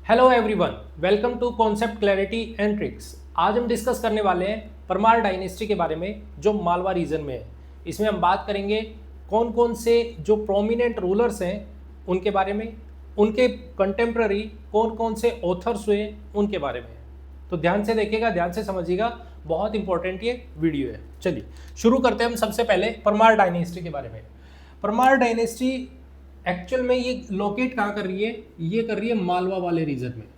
Hello everyone, welcome to concept clarity and tricks. आज हम discuss करने वाले हैं परमार डायनेस्टी के बारे में जो मालवा रीजन में है। इसमें हम बात करेंगे कौन कौन से जो प्रोमिनेंट रूलर्स हैं उनके बारे में, उनके कंटेम्प्ररी कौन कौन से ऑथर्स हुए उनके बारे में। तो ध्यान से देखिएगा, ध्यान से समझिएगा, बहुत इंपॉर्टेंट ये वीडियो है। चलिए शुरू करते हैं हम सबसे पहले परमार डायनेस्टी के बारे में। परमार डायनेस्टी एक्चुअल में ये लोकेट कहाँ कर रही है? ये कर रही है मालवा वाले रीजन में।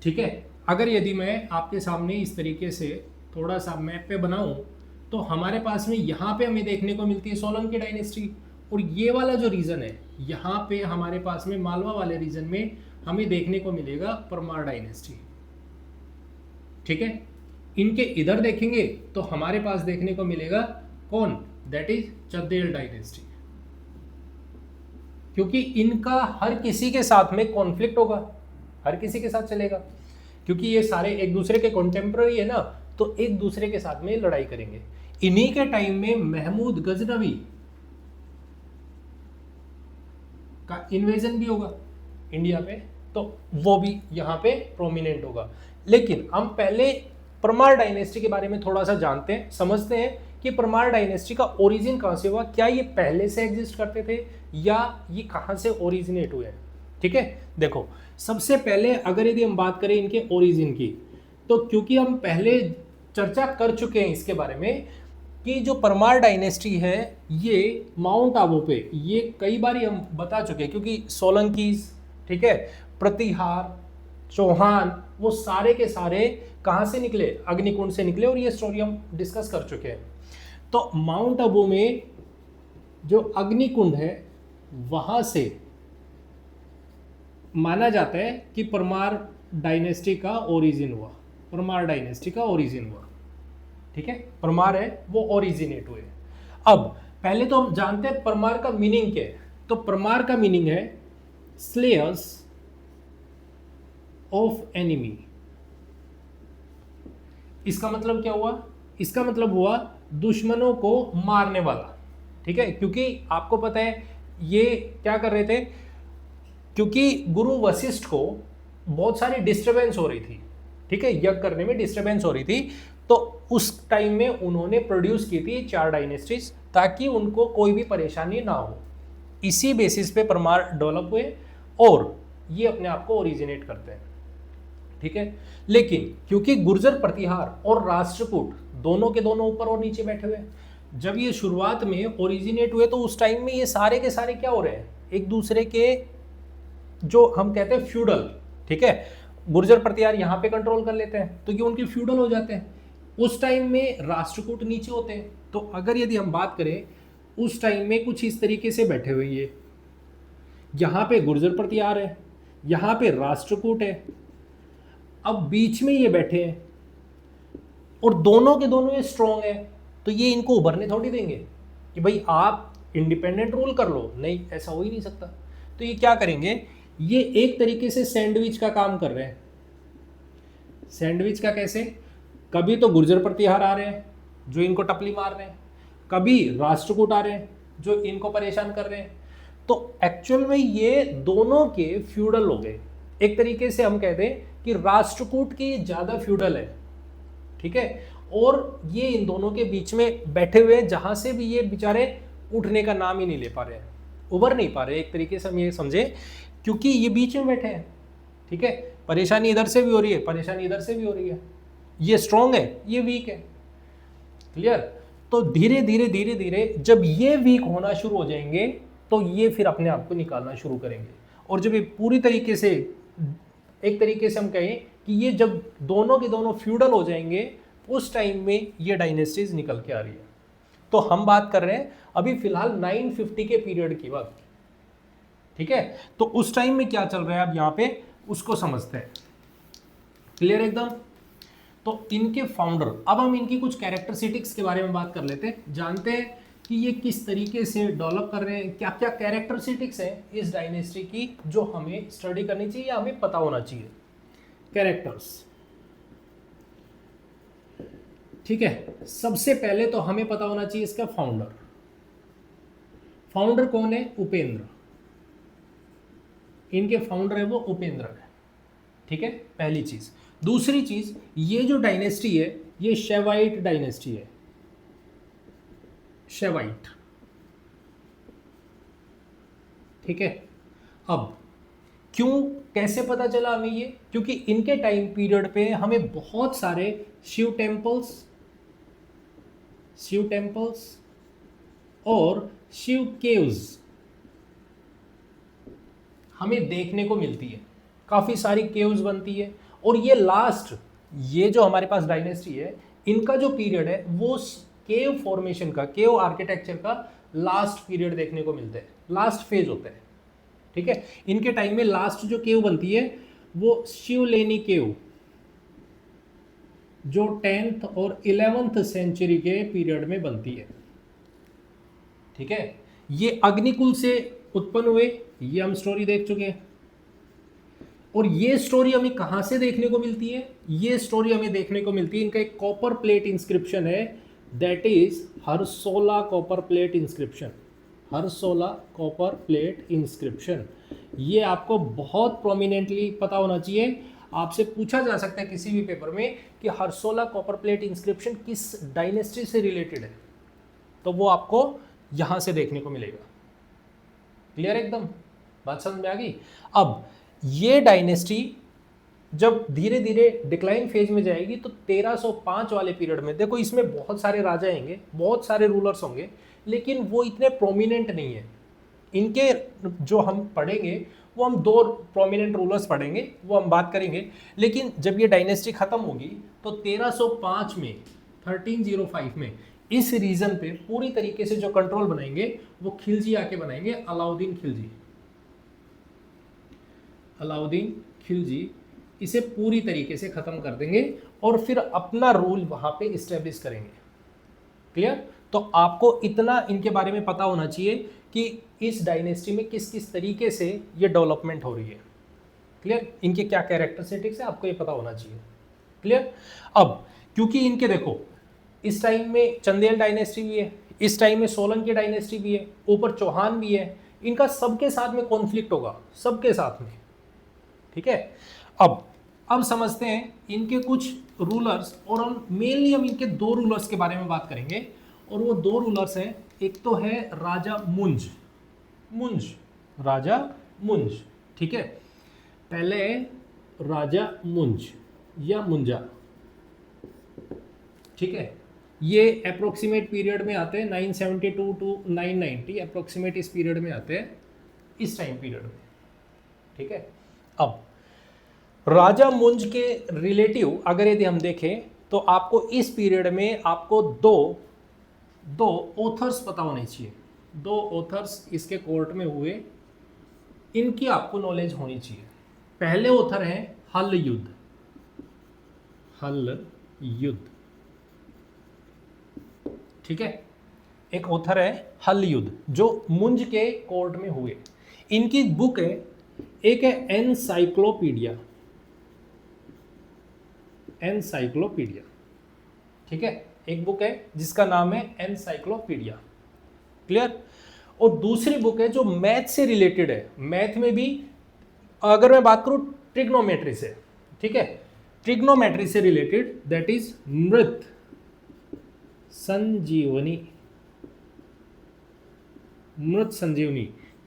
ठीक है, अगर यदि मैं आपके सामने इस तरीके से थोड़ा सा मैप पे बनाऊं तो हमारे पास में यहाँ पे हमें देखने को मिलती है सोलंकी डायनेस्टी, और ये वाला जो रीजन है यहाँ पे हमारे पास में मालवा वाले रीजन में हमें देखने को मिलेगा परमार डायनेस्टी। ठीक है, इनके इधर देखेंगे तो हमारे पास देखने को मिलेगा कौन? दैट इज चंदेल डायनेस्टी, क्योंकि इनका हर किसी के साथ में कॉन्फ्लिक्ट होगा, हर किसी के साथ चलेगा, क्योंकि ये सारे एक दूसरे के कॉन्टेम्प्ररी है ना, तो एक दूसरे के साथ में लड़ाई करेंगे। इन्हीं के टाइम में महमूद गजनवी का इन्वेजन भी होगा इंडिया पे, तो वो भी यहाँ पे प्रोमिनेंट होगा। लेकिन हम पहले परमार डायनेस्टी के बारे में थोड़ा सा जानते हैं, समझते हैं कि परमार डायनेस्टी का ओरिजिन कहाँ से हुआ, क्या ये पहले से एग्जिस्ट करते थे या ये कहाँ से ओरिजिनेट हुए हैं। ठीक है, देखो सबसे पहले अगर यदि हम बात करें इनके ओरिजिन की, तो क्योंकि हम पहले चर्चा कर चुके हैं इसके बारे में कि जो परमार डायनेस्टी है ये माउंट आबू पे, ये कई बार हम बता चुके हैं, क्योंकि सोलंकीज, ठीक है, प्रतिहार, चौहान, वो सारे के सारे कहाँ से निकले? अग्निकुंड से निकले, और ये स्टोरी हम डिस्कस कर चुके हैं। तो माउंट आबू में जो अग्निकुंड है वहां से माना जाता है कि परमार डायनेस्टी का ओरिजिन हुआ, परमार डायनेस्टी का ओरिजिन हुआ। ठीक है, परमार है वो ओरिजिनेट हुए। अब पहले तो हम जानते हैं परमार का मीनिंग क्या है। तो परमार का मीनिंग है स्लेयर्स ऑफ एनिमी। इसका मतलब क्या हुआ? इसका मतलब हुआ दुश्मनों को मारने वाला। ठीक है, क्योंकि आपको पता है ये क्या कर रहे थे, क्योंकि गुरु वशिष्ठ को बहुत सारी डिस्टरबेंस हो रही थी। ठीक है, यज्ञ करने में डिस्टरबेंस हो रही थी, तो उस टाइम में उन्होंने प्रोड्यूस की थी 4 डायनेस्टीज, ताकि उनको कोई भी परेशानी ना हो। इसी बेसिस पे परमार डेवलप हुए और ये अपने आप को ओरिजिनेट करते हैं। ठीक है, लेकिन क्योंकि गुर्जर प्रतिहार और राष्ट्रकूट दोनों के दोनों ऊपर और नीचे बैठे हुए, जब ये शुरुआत में ओरिजिनेट हुए तो उस टाइम में ये सारे के सारे क्या हो रहे हैं? एक दूसरे के जो हम कहते हैं फ्यूडल। ठीक है, गुर्जर प्रतिहार यहाँ पे कंट्रोल कर लेते हैं तो ये उनके फ्यूडल हो जाते हैं। उस टाइम में राष्ट्रकूट नीचे होते हैं। तो अगर यदि हम बात करें उस टाइम में कुछ इस तरीके से बैठे हुए, ये यहाँ पे गुर्जर प्रतिहार है, यहाँ पे राष्ट्रकूट है, अब बीच में ये बैठे हैं और दोनों के दोनों ये स्ट्रॉन्ग है, तो ये इनको उभरने थोड़ी देंगे कि भाई आप इंडिपेंडेंट रूल कर लो, नहीं, ऐसा हो ही नहीं सकता। तो ये क्या करेंगे? ये एक तरीके से सैंडविच का काम कर रहे हैं। सैंडविच का कैसे? कभी तो गुर्जर प्रतिहार आ रहे हैं जो इनको टपली मार रहे हैं, कभी राष्ट्रकूट आ रहे हैं जो इनको परेशान कर रहे हैं। तो एक्चुअल में ये दोनों के फ्यूडल हो गए। एक तरीके से हम कहते हैं कि राष्ट्रकूट के ज्यादा फ्यूडल है। ठीक है, और ये इन दोनों के बीच में बैठे हुए हैं, जहां से भी ये बेचारे उठने का नाम ही नहीं ले पा रहे हैं, उभर नहीं पा रहे। एक तरीके से हम ये समझे, क्योंकि ये बीच में बैठे हैं। ठीक है, परेशानी इधर से भी हो रही है, परेशानी इधर से भी हो रही है। ये स्ट्रांग है, ये वीक है। क्लियर? तो धीरे धीरे धीरे धीरे जब ये वीक होना शुरू हो जाएंगे तो ये फिर अपने आप को निकालना शुरू करेंगे। और जब ये पूरी तरीके से, एक तरीके से हम कहें कि ये जब दोनों के दोनों फ्यूडल हो जाएंगे, उस टाइम में ये डायनेस्टीज निकल के आ रही है। तो हम बात कर रहे हैं अभी फिलहाल 950 के पीरियड की बात। ठीक है, तो उस टाइम में क्या चल रहा है अब यहाँ पे उसको समझते हैं। क्लियर एकदम? तो इनके फाउंडर, अब हम इनकी कुछ कैरेक्टरिस्टिक्स के बारे में बात कर लेते हैं, जानते हैं कि ये किस तरीके से डेवलप कर रहे हैं, क्या क्या कैरेक्टरिस्टिक्स हैं इस डायनेस्टी की जो हमें स्टडी करनी चाहिए या हमें पता होना चाहिए। कैरेक्टर्स, ठीक है, सबसे पहले तो हमें पता होना चाहिए इसका फाउंडर। फाउंडर कौन है? उपेंद्र। इनके फाउंडर है वो उपेंद्र है, ठीक है, पहली चीज। दूसरी चीज, ये जो डायनेस्टी है ये शैवाइट डायनेस्टी है, शैवाइट, ठीक है। अब क्यों, कैसे पता चला हमें ये? क्योंकि इनके टाइम पीरियड पे हमें बहुत सारे शिव टेम्पल्स और शिव केव्स हमें देखने को मिलती है, काफी सारी केव्स बनती है। और ये लास्ट, ये जो हमारे पास डायनेस्टी है, इनका जो पीरियड है वो केव फॉर्मेशन का, केव आर्किटेक्चर का लास्ट पीरियड देखने को मिलता है, लास्ट फेज होता है, ठीक है। इनके टाइम में लास्ट जो केव बनती है वो शिवलेनी केव, जो 10th और 11th सेंचुरी के पीरियड में बनती है, ठीक है। ये अग्निकुल से उत्पन्न हुए, ये हम स्टोरी देख चुके हैं। और ये स्टोरी हमें कहां से देखने को मिलती है? ये स्टोरी हमें देखने को मिलती है, इनका एक कॉपर प्लेट इंस्क्रिप्शन है, that is Harsola copper plate inscription, Harsola copper plate inscription. ये आपको बहुत प्रोमिनेंटली पता होना चाहिए, आपसे पूछा जा सकता है किसी भी पेपर में कि हरसोला कॉपर प्लेट इंस्क्रिप्शन किस डायनेस्टी से रिलेटेड है, तो वो आपको यहां से देखने को मिलेगा। क्लियर एकदम, बात समझ में आ गई? अब ये डायनेस्टी जब धीरे धीरे डिक्लाइन फेज में जाएगी तो 1305 वाले पीरियड में, देखो इसमें बहुत सारे राजा आएंगे, बहुत सारे रूलर्स होंगे, लेकिन वो इतने प्रोमिनेंट नहीं है। इनके जो हम पढ़ेंगे वो हम 2 प्रोमिनेंट रूलर्स पढ़ेंगे, वो हम बात करेंगे। लेकिन जब ये डायनेस्टी खत्म होगी तो 1305 में, 1305 में इस रीजन पे पूरी तरीके से जो कंट्रोल बनाएंगे वो खिलजी आके बनाएंगे, अलाउद्दीन खिलजी इसे पूरी तरीके से खत्म कर देंगे और फिर अपना रूल वहां पे इस्टेब्लिश करेंगे। क्लियर? तो आपको इतना इनके बारे में पता होना चाहिए कि इस डायनेस्टी में किस किस तरीके से ये डेवलपमेंट हो रही है। क्लियर? इनके क्या कैरेक्टरिस्टिक्स है आपको ये पता होना चाहिए। क्लियर? अब क्योंकि इनके देखो इस टाइम में चंदेल डायनेस्टी भी है, इस टाइम में सोलंकी डायनेस्टी भी है, ऊपर चौहान भी है, इनका सबके साथ में कॉन्फ्लिक्ट होगा, सबके साथ में, ठीक है। अब समझते हैं इनके कुछ रूलर्स, और हम मेनली हम इनके 2 रूलर्स के बारे में बात करेंगे, और वो 2 रूलर्स हैं, एक तो है राजा राजा मुंज, ठीक है। पहले राजा मुंज या मुंजा, ठीक है। ये अप्रोक्सीमेट पीरियड में आते हैं 972 टू 990, अप्रोक्सीमेट इस पीरियड में आते हैं, इस टाइम पीरियड में, ठीक है। अब राजा मुंज के रिलेटिव अगर यदि हम देखें तो आपको इस पीरियड में आपको दो ऑथर्स पता होने चाहिए, 2 ऑथर्स इसके कोर्ट में हुए, इनकी आपको नॉलेज होनी चाहिए। पहले ऑथर हैं हल युद्ध, ठीक है। एक ऑथर है हल युद्ध जो मुंज के कोर्ट में हुए। इनकी बुक है, एक है एनसाइक्लोपीडिया, ठीक है। एक बुक है जिसका नाम है एनसाइक्लोपीडिया। क्लियर? और दूसरी बुक है जो मैथ से रिलेटेड है, मैथ में भी अगर मैं बात करूं ट्रिग्नोमेट्री से, ठीक है, ट्रिग्नोमेट्री से रिलेटेड, दैट इज मृत संजीवनी,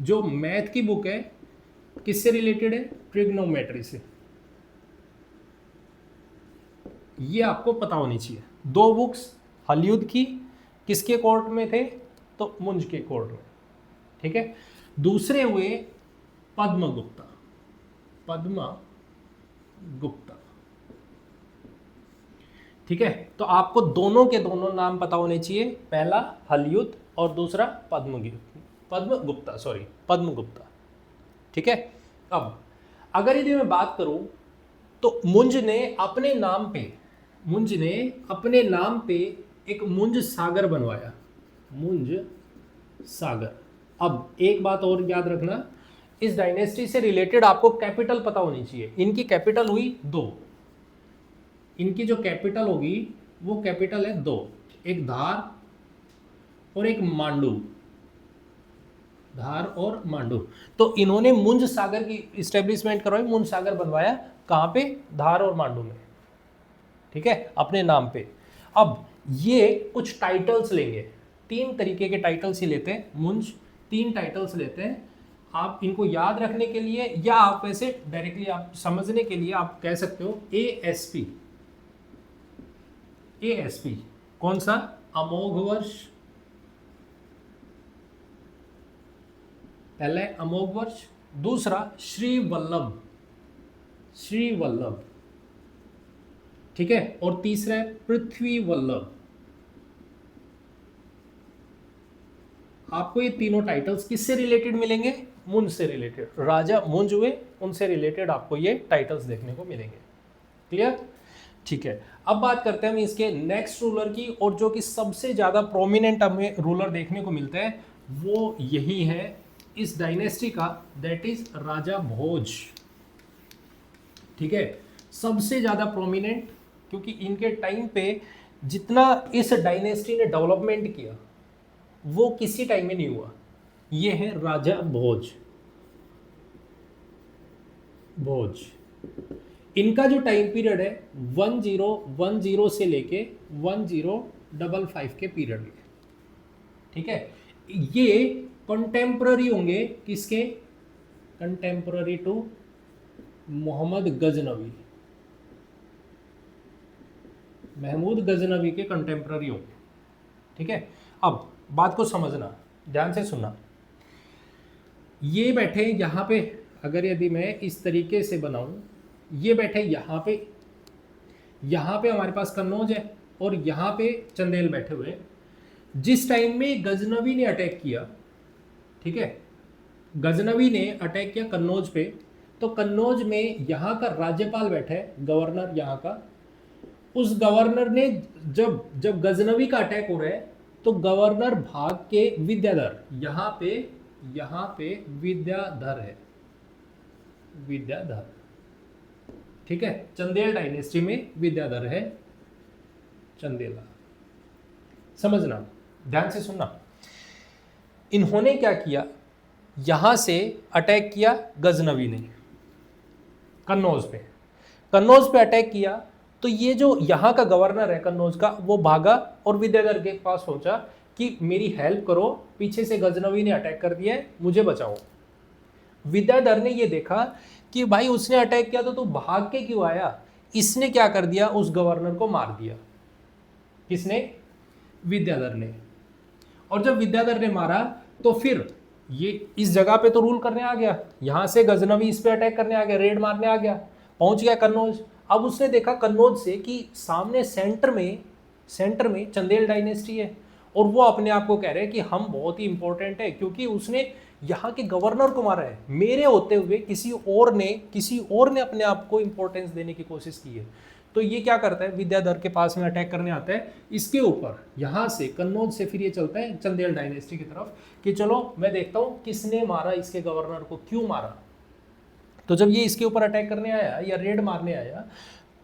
जो मैथ की बुक है किससे रिलेटेड है? ट्रिग्नोमेट्री से। ये आपको पता होनी चाहिए। 2 बुक्स हलयुद्ध की किसके कोर्ट में थे? तो मुंज के कोर्ट में, ठीक है। दूसरे हुए पद्मगुप्ता, ठीक है। तो आपको दोनों के दोनों नाम पता होने चाहिए, पहला हलयुद्ध और दूसरा पद्मगुप्ता, ठीक है। अब अगर यदि मैं बात करूं तो मुंज ने अपने नाम पे एक मुंज सागर बनवाया, मुंज सागर। अब एक बात और याद रखना, इस डायनेस्टी से रिलेटेड आपको कैपिटल पता होनी चाहिए। इनकी कैपिटल हुई 2, इनकी जो कैपिटल होगी वो कैपिटल है 2, एक धार और एक मांडू, धार और मांडू। तो इन्होंने मुंज सागर की इस्टेब्लिशमेंट करवाई, मुंज सागर बनवाया कहाँ पे, धार और मांडू में, ठीक है, अपने नाम पे। अब ये कुछ टाइटल्स लेंगे, 3 तरीके के टाइटल्स ही लेते हैं मुंज, 3 टाइटल्स लेते हैं। आप इनको याद रखने के लिए या आप वैसे डायरेक्टली आप समझने के लिए आप कह सकते हो एएसपी। एएसपी कौन सा, अमोघ वर्ष, पहले अमोघ वर्ष, दूसरा श्री वल्लभ, श्री वल्लभ, ठीक है, और तीसरा है पृथ्वी वल्लभ। आपको ये तीनों टाइटल्स किससे रिलेटेड मिलेंगे, मुंज से रिलेटेड, राजा मुंज हुए उनसे रिलेटेड आपको ये टाइटल्स देखने को मिलेंगे। क्लियर, ठीक है। अब बात करते हैं हम इसके नेक्स्ट रूलर की, और जो कि सबसे ज्यादा प्रोमिनेंट हमें रूलर देखने को मिलता है वो यही है इस डायनेस्टी का, दैट इज राजा भोज, ठीक है, सबसे ज्यादा प्रोमिनेंट, क्योंकि इनके टाइम पे जितना इस डायनेस्टी ने डेवलपमेंट किया वो किसी टाइम में नहीं हुआ। ये है राजा भोज, भोज। इनका जो टाइम पीरियड है 1010 से लेके 1055 के पीरियड में, ठीक है। ये कंटेम्पररी होंगे किसके, कंटेम्पररी टू मोहम्मद गजनवी, महमूद गजनवी के कंटेम्पररी होंगे, ठीक है। अब बात को समझना, ध्यान से सुनना, ये बैठे यहाँ पे, अगर यदि मैं इस तरीके से बनाऊं, ये बैठे यहाँ पे हमारे पास कन्नौज है और यहाँ पे चंदेल बैठे हुए। जिस टाइम में गजनवी ने अटैक किया, ठीक है, गजनवी ने अटैक किया कन्नौज पे, तो कन्नौज में यहाँ का राज्यपाल बैठा है, गवर्नर यहाँ का। उस गवर्नर ने जब गजनवी का अटैक हो रहा है तो गवर्नर भाग के विद्याधर, यहाँ पे विद्याधर है, विद्याधर, ठीक है, चंदेल डायनेस्टी में विद्याधर है, चंदेला। समझना, ध्यान से सुनना, इन्होंने क्या किया, यहां से अटैक किया गजनवी ने कन्नौज पे अटैक किया, तो ये जो यहाँ का गवर्नर है कन्नौज का, वो भागा और विद्याधर के पास पहुंचा कि मेरी हेल्प करो, पीछे से गजनवी ने अटैक कर दिया है, मुझे बचाओ। विद्याधर ने ये देखा कि भाई उसने अटैक किया तो तू भाग के क्यों आया, इसने क्या कर दिया, उस गवर्नर को मार दिया। किसने, विद्याधर ने। और जब विद्याधर ने मारा तो फिर ये इस जगह पे तो रूल करने आ गया, यहां से गजनवी इस पे अटैक करने आ गया, रेड मारने आ गया, पहुंच गया कन्नौज। अब उसने देखा कन्नौज से कि सामने सेंटर में चंदेल डायनेस्टी है, और वो अपने आप को कह रहे हैं कि हम बहुत ही इंपॉर्टेंट है, क्योंकि उसने यहाँ के गवर्नर को मारा है, मेरे होते हुए किसी और ने अपने आप को इंपॉर्टेंस देने की कोशिश की है। तो ये क्या करता है, विद्याधर के पास में अटैक करने आता है, इसके ऊपर यहाँ से कन्नौज से फिर ये चलता है चंदेल डायनेस्टी की तरफ कि चलो मैं देखता हूँ किसने मारा इसके गवर्नर को, क्यों मारा। तो जब ये इसके ऊपर अटैक करने आया या रेड मारने आया,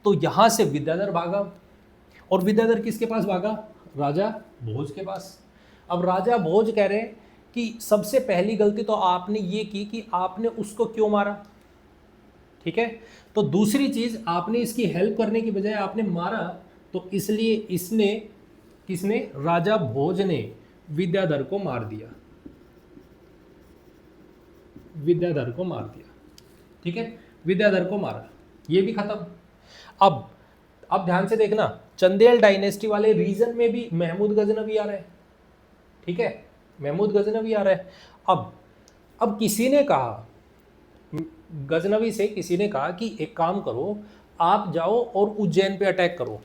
तो यहाँ से विद्याधर भागा, और विद्याधर किसके पास भागा, राजा भोज के पास। अब राजा भोज कह रहे हैं कि सबसे पहली गलती तो आपने ये की कि आपने उसको क्यों मारा, ठीक है। तो दूसरी चीज, आपने इसकी हेल्प करने की बजाय आपने मारा, तो इसलिए किसने, राजा भोज ने विद्याधर को मार दिया, विद्याधर को मार दिया, ठीक है, विद्याधर को मारा, ये भी खत्म। अब ध्यान से देखना, चंदेल डायनेस्टी वाले रीजन में भी महमूद गजनवी आ रहे हैं, ठीक है, महमूद गजनवी आ रहा है। अब किसी ने कहा, गजनवी से किसी ने कहा कि एक काम करो, आप जाओ और उज्जैन पे अटैक करो।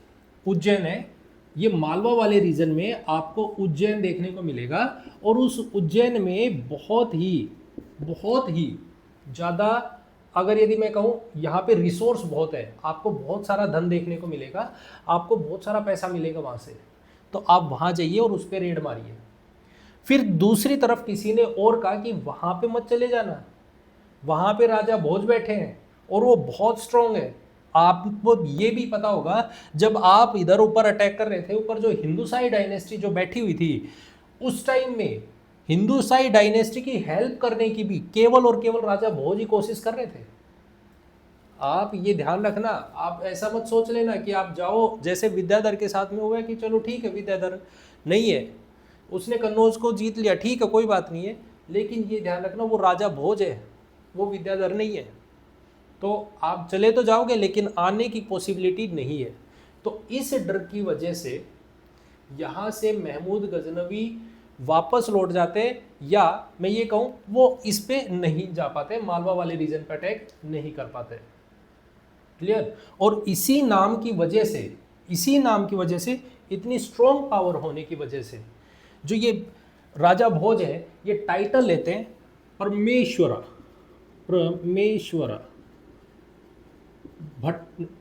उज्जैन है, ये मालवा वाले रीजन में आपको उज्जैन देखने को मिलेगा, और उस उज्जैन में बहुत ही ज़्यादा, अगर यदि मैं कहूँ यहाँ पे रिसोर्स बहुत है, आपको बहुत सारा धन देखने को मिलेगा, आपको बहुत सारा पैसा मिलेगा वहाँ से, तो आप वहाँ जाइए और उस पर रेड मारिए। फिर दूसरी तरफ किसी ने और कहा कि वहाँ पे मत चले जाना, वहाँ पे राजा भोज बैठे हैं और वो बहुत स्ट्रॉन्ग है। आपको ये भी पता होगा, जब आप इधर ऊपर अटैक कर रहे थे, ऊपर जो हिंदुसाई डायनेस्टी जो बैठी हुई थी, उस टाइम में हिंदुसाई डायनेस्टी की हेल्प करने की भी केवल और केवल राजा भोज ही कोशिश कर रहे थे। आप ये ध्यान रखना, आप ऐसा मत सोच लेना कि आप जाओ जैसे विद्याधर के साथ में हुआ कि चलो ठीक है विद्याधर नहीं है, उसने कन्नौज को जीत लिया, ठीक है कोई बात नहीं है, लेकिन ये ध्यान रखना वो राजा भोज है, वो विद्याधर नहीं है। तो आप चले तो जाओगे लेकिन आने की पॉसिबिलिटी नहीं है। तो इस डर की वजह से यहाँ से महमूद गजनवी वापस लौट जाते, या मैं ये कहूँ वो इस पे नहीं जा पाते, मालवा वाले रीजन पे अटैक नहीं कर पाते। क्लियर। और इसी नाम की वजह से इतनी स्ट्रॉन्ग पावर होने की वजह से जो ये राजा भोज है ये टाइटल लेते हैं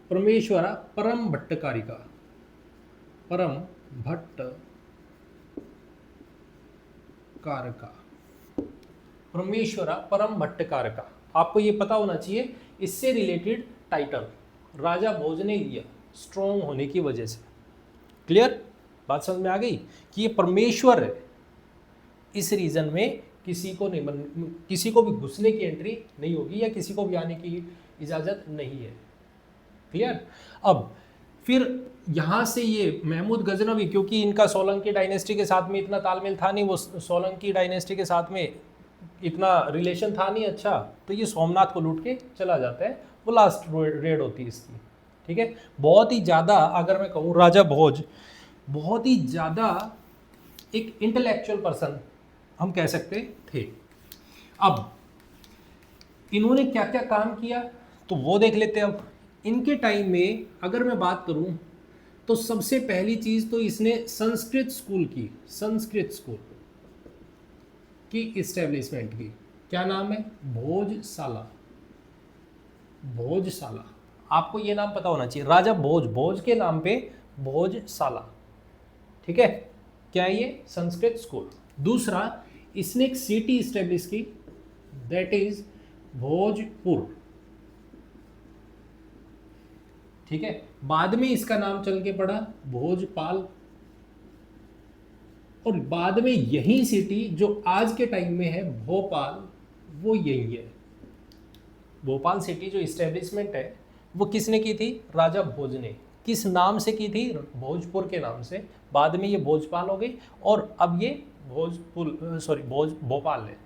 परमेश्वरा परम भट्टकारिका, परम भट्टकारका। आपको ये पता होना चाहिए, इससे रिलेटेड टाइटल राजा भोज ने लिया स्ट्रॉन्ग होने की वजह से। क्लियर, बात समझ में आ गई कि ये परमेश्वर है, इस रीजन में किसी को भी घुसने की एंट्री नहीं होगी या किसी को भी आने की इजाज़त नहीं है। क्लियर। अब फिर यहाँ से ये महमूद गजनवी, क्योंकि इनका सोलंकी डायनेस्टी के साथ में इतना तालमेल था नहीं, वो सोलंकी डायनेस्टी के साथ में इतना रिलेशन था नहीं अच्छा, तो ये सोमनाथ को लूट के चला जाता है, वो लास्ट रेड होती है इसकी। ठीक है, बहुत ही ज़्यादा अगर मैं कहूँ राजा भोज बहुत ही ज़्यादा एक इंटेलेक्चुअल पर्सन हम कह सकते थे। अब इन्होंने क्या क्या काम किया तो वो देख लेते हैं। अब इनके टाइम में अगर मैं बात करूं तो सबसे पहली चीज तो इसने संस्कृत स्कूल की इस्टेब्लिशमेंट की। क्या नाम है? भोजशाला। आपको ये नाम पता होना चाहिए, राजा भोज के नाम पे भोजशाला। ठीक है, क्या है ये? संस्कृत स्कूल। दूसरा, इसने एक सिटी इस्टेब्लिश की, दैट इज भोजपुर। ठीक है, बाद में इसका नाम चल के पड़ा भोजपाल, और बाद में यही सिटी जो आज के टाइम में है भोपाल, वो यही है। भोपाल सिटी जो इस्टेब्लिशमेंट है वो किसने की थी? राजा भोज ने। किस नाम से की थी? भोजपुर के नाम से। बाद में ये भोजपाल हो गई और अब ये भोपाल है।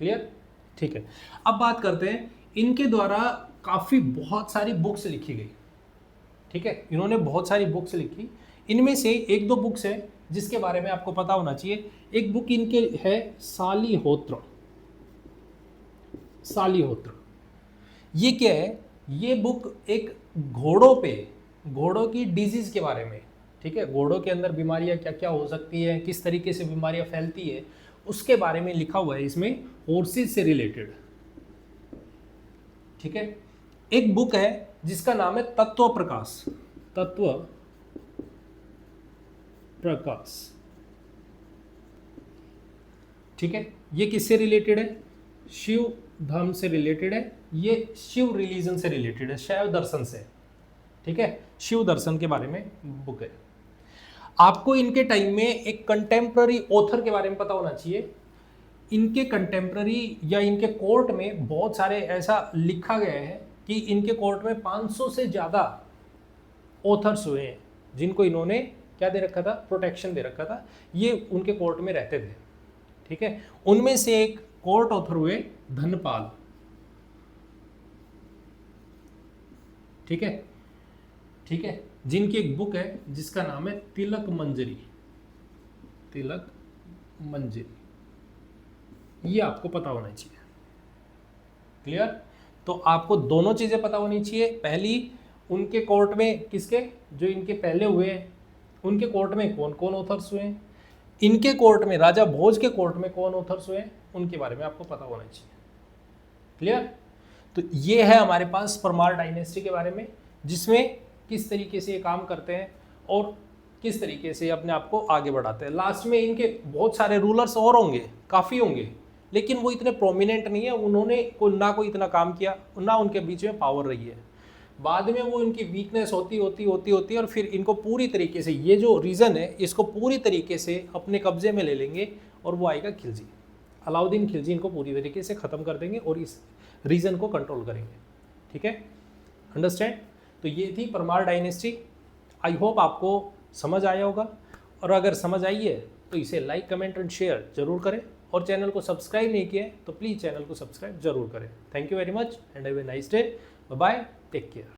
क्लियर? ठीक है, अब बात करते हैं इनके द्वारा काफ़ी बहुत सारी बुक्स लिखी गई। ठीक है, इन्होंने बहुत सारी बुक्स लिखी, इनमें से एक दो बुक्स है जिसके बारे में आपको पता होना चाहिए। एक बुक इनके है सालीहोत्र। ये क्या है? ये बुक एक घोड़ों की डिजीज़ के बारे में, ठीक है, घोड़ों के अंदर बीमारियां क्या क्या हो सकती है, किस तरीके से बीमारियां फैलती है, उसके बारे में लिखा हुआ है इसमें, हॉर्सेस से रिलेटेड। ठीक है, एक बुक है जिसका नाम है तत्व प्रकाश। ठीक है, ये किससे रिलेटेड है? शिव धर्म से रिलेटेड है, ये शिव रिलीजन से रिलेटेड है, शैव दर्शन से। ठीक है, शिव दर्शन के बारे में बुक है। आपको इनके टाइम में एक कंटेम्प्ररी ऑथर के बारे में पता होना चाहिए। इनके कंटेम्प्ररी या इनके कोर्ट में बहुत सारे ऐसा लिखा गया है कि इनके कोर्ट में 500 से ज़्यादा ऑथर्स हुए हैं जिनको इन्होंने क्या दे रखा था? प्रोटेक्शन दे रखा था। ये उनके कोर्ट में रहते थे। ठीक है, उनमें से एक कोर्ट ऑथर हुए धनपाल। ठीक है, जिनकी एक बुक है जिसका नाम है तिलक मंजरी। ये आपको पता होना चाहिए। क्लियर? तो आपको दोनों चीजें पता होनी चाहिए। पहली, उनके कोर्ट में किसके, जो इनके पहले हुए हैं उनके कोर्ट में कौन कौन ऑथर्स हुए हैं, इनके कोर्ट में, राजा भोज के कोर्ट में कौन ऑथर्स हुए हैं, उनके बारे में आपको पता होना चाहिए। क्लियर? तो ये है हमारे पास परमार डायनेस्टी के बारे में, जिसमें किस तरीके से ये काम करते हैं और किस तरीके से अपने आप को आगे बढ़ाते हैं। लास्ट में इनके बहुत सारे रूलर्स और होंगे, काफ़ी होंगे, लेकिन वो इतने प्रोमिनेंट नहीं है। उन्होंने ना कोई इतना काम किया, ना उनके बीच में पावर रही है। बाद में वो इनकी वीकनेस होती है और फिर इनको पूरी तरीके से, ये जो रीजन है इसको पूरी तरीके से अपने कब्जे में ले लेंगे और वो आएगा खिलजी। अलाउद्दीन खिलजी इनको पूरी तरीके से ख़त्म कर देंगे और इस रीजन को कंट्रोल करेंगे। ठीक है, अंडरस्टैंड। तो ये थी परमार डायनेस्टी। आई होप आपको समझ आया होगा, और अगर समझ आई है तो इसे लाइक कमेंट एंड शेयर जरूर करें, और चैनल को सब्सक्राइब नहीं किया है तो प्लीज़ चैनल को सब्सक्राइब जरूर करें। Thank you very much and have a nice day. Bye bye, take care.